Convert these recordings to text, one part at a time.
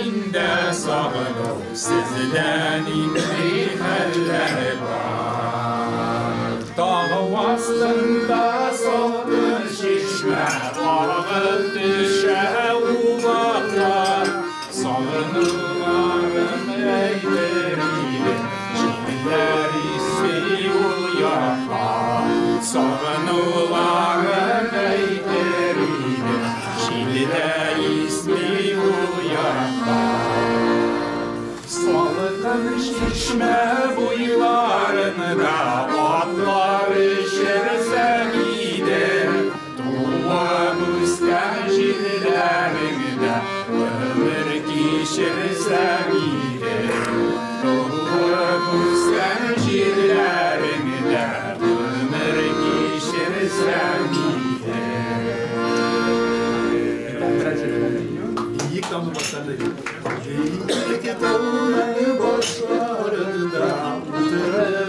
içinde sağınıp sizden inli haller var. Dağ aslında solun şişme ağır düşe uvaklar. Sağınılarım eyleriyle çiller ismi uyaklar. Sağınılarım eyleriyle çiller ismi uyaklar. Salıkın şişme buylarında atlar şerse gider. Dua müstecillerinde ömür geçirse gider. Dua müstecillerinde ömür geçirse gider. İyi kanlı başlarında. İyi kanlı başlarında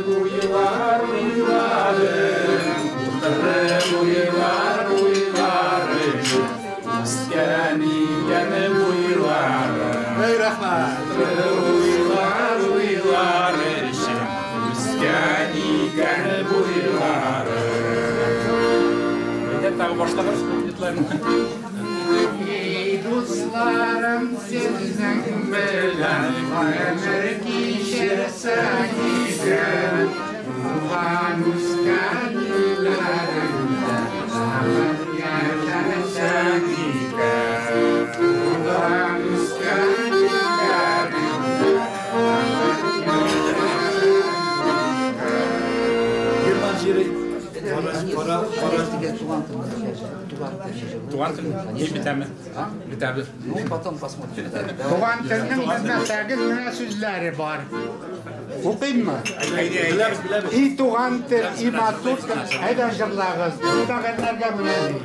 bu yıllar Maskeni gene buylar. Ey rahmet. Buylar erişim. Maskeni gene buylar. Tabi başlarız. Dostlarım sizden bilen ömür geçirse gider. Ruhan uskanilerinde zaman yaşarsa gider. Ruhan uskanilerinde Yırman yeri. Para. Туган тил не битәме? Битәбе. Ну, потом посмотрим. Туган телнең безнәсәгез менә сүзләре бар. Укыйммы? И туган тел, и матур, әйдә җырлагыз. Тагыннарга менә ди.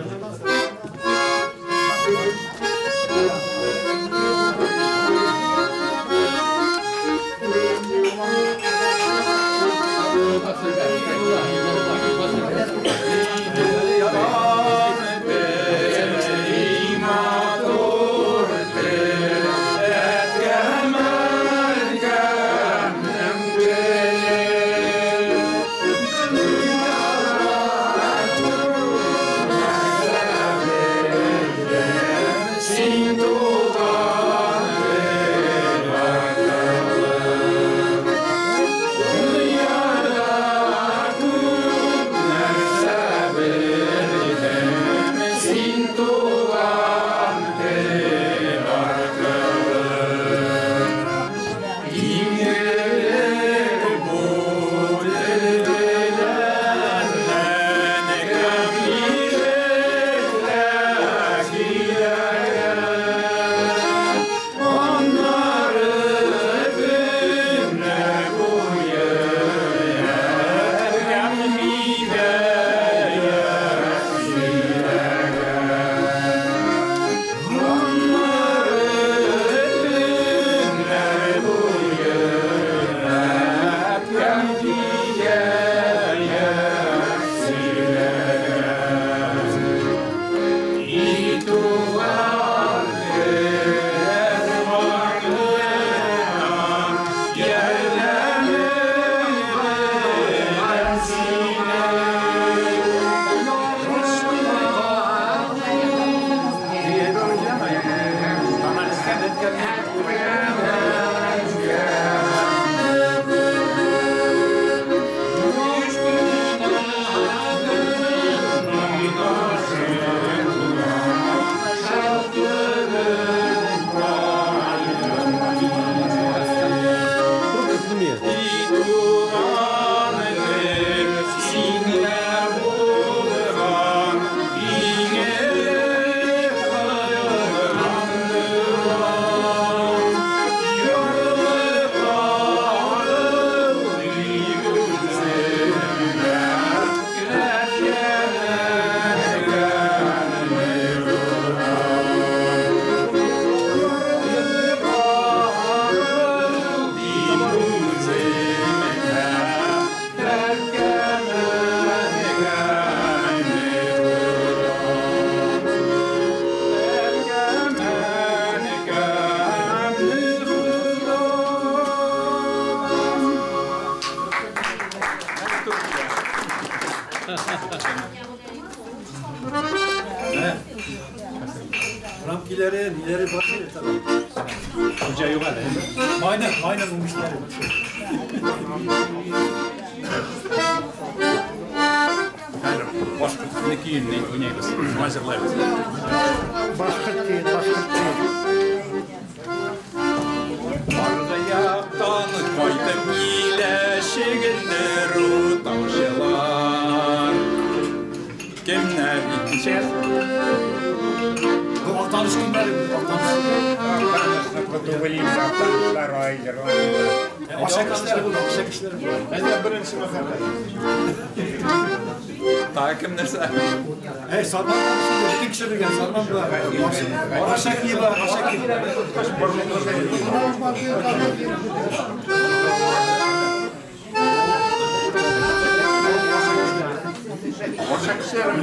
Trampkileri, neleri bakıyor tabii. Hoca yok hala. Aynen bu müşteri. Başkırtını kiyinle oynayız. Hazırlayız. Başkırt değil, başkırt değil. Argayaktan koydum iyileşigindir o tavşılar. Kimler gitmişler? Bu Altanış kimler? Arkadaşlar kutubulayım arkadaşlar ayırlar. Aşak işleri bu, aşak işleri bu. Ben de birinci bakalım. Takım nerede? Hey Sarman şimdi iki kişi gel Sarman bu. Aşak iyi var, aşak iyi.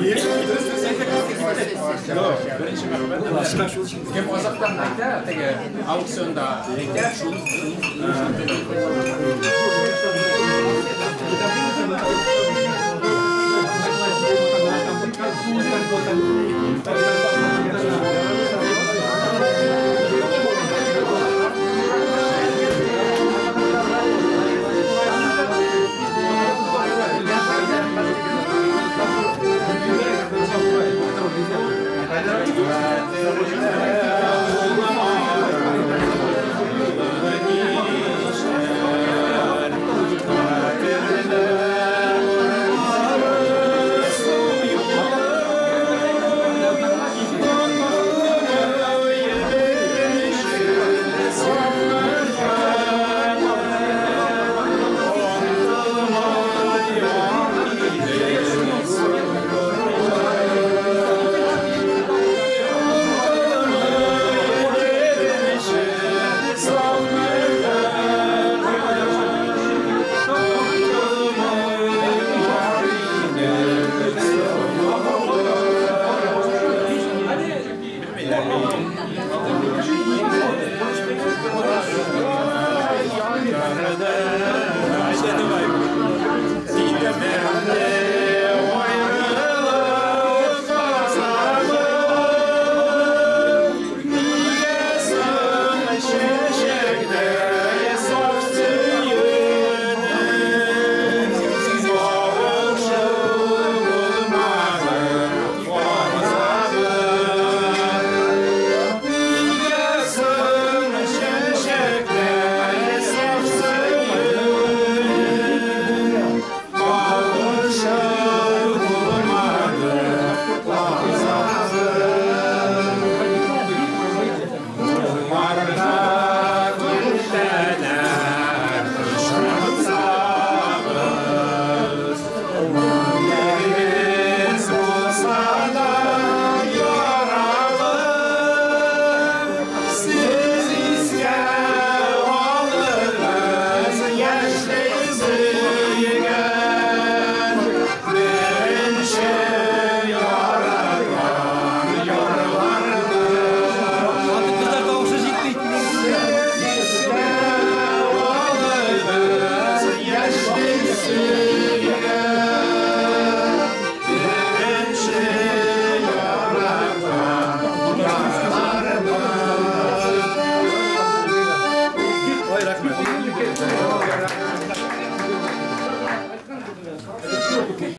Niye? Yok. Birinci merhaba. Başka şu için. Kim uzaktan bekler? Tege auksyonda bekler şu. Yarada